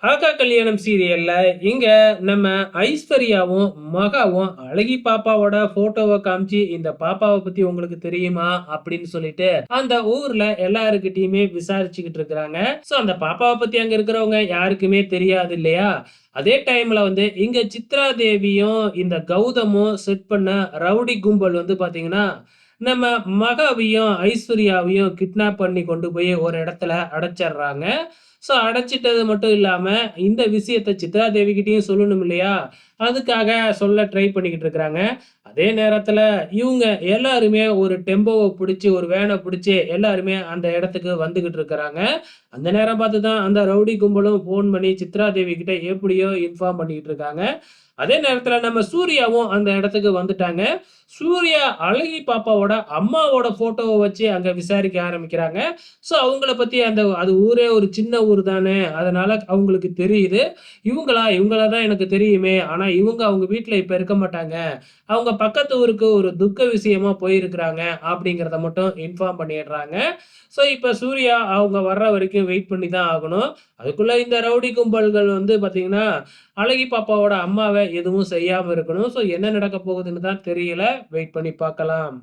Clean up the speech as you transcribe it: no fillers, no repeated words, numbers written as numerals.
ஆகா கல்யாணம் சீரியல்ல இங்க நம்ம ஐஸ்வர்யாவும், மகாவும் அழகி பாப்பாவோட ஃபோட்டோவ காமிச்சு, "இந்த பாப்பாவ பத்தி உங்களுக்கு தெரியுமா?" அப்படின்னு சொல்லிட்டு அந்த ஊர்ல எல்லார்கிட்டயுமே விசாரிச்சுக்கிட்டு இருக்கிறாங்க. ஸோ அந்த பாப்பாவ பத்தி அங்க இருக்கிறவங்க யாருக்குமே தெரியாது இல்லையா? அதே டைம்ல வந்து இங்க சித்ரா தேவியும், இந்த கௌதமும் செட் பண்ண ரவுடி கும்பல் வந்து பாத்தீங்கன்னா, நம்ம மகாவையும், ஐஸ்வர்யாவையும் கிட்னாப் பண்ணி கொண்டு போய் ஒரு இடத்துல அடைச்சர்றாங்க. ஸோ அடைச்சிட்டது மட்டும் இல்லாம, இந்த விஷயத்த சித்ரா தேவிகிட்டயும் சொல்லணும் இல்லையா? அதுக்காக சொல்ல ட்ரை பண்ணிக்கிட்டு இருக்கிறாங்க. அதே நேரத்துல இவுங்க எல்லாருமே ஒரு டெம்போவ புடிச்சு, ஒரு வேன புடிச்சு எல்லாருமே அந்த இடத்துக்கு வந்துகிட்டு இருக்கிறாங்க. அந்த நேரம் பார்த்து தான் அந்த ரவுடி கும்பலும் ஃபோன் பண்ணி சித்ரா தேவி கிட்ட எப்படியோ இன்ஃபார்ம் பண்ணிக்கிட்டு இருக்காங்க. அதே நேரத்துல நம்ம சூர்யாவும் அந்த இடத்துக்கு வந்துட்டாங்க. சூர்யா அழகி பாப்பாவோட அம்மாவோட ஃபோட்டோவ வச்சு அங்க விசாரிக்க ஆரம்பிக்கிறாங்க. ஸோ அவங்கள பத்தி அது ஊரே ஒரு சின்ன ஊர் தானே, அதனால அவங்களுக்கு தெரியுது. இவங்கள தான் எனக்கு தெரியுமே. ஆனா இவங்க அவங்க வீட்ல இப்ப இருக்க மாட்டாங்க. அவங்க பக்கத்து ஊருக்கு ஒரு துக்க விஷயமா போயிருக்கிறாங்க அப்படிங்கிறத மட்டும் இன்ஃபார்ம் பண்ணிடுறாங்க. ஸோ இப்ப சூர்யா அவங்க வர்ற வரைக்கும் வெயிட் பண்ணி தான் ஆகணும். அதுக்குள்ள இந்த ரவுடி கும்பல்கள் வந்து பார்த்தீங்கன்னா, அழகி பாப்பாவோட அம்மாவ எதுவும் செய்யாம இருக்கணும். ஸோ என்ன நடக்க போகுதுன்னு தான் தெரியல. வெயிட் பண்ணி பார்க்கலாம்.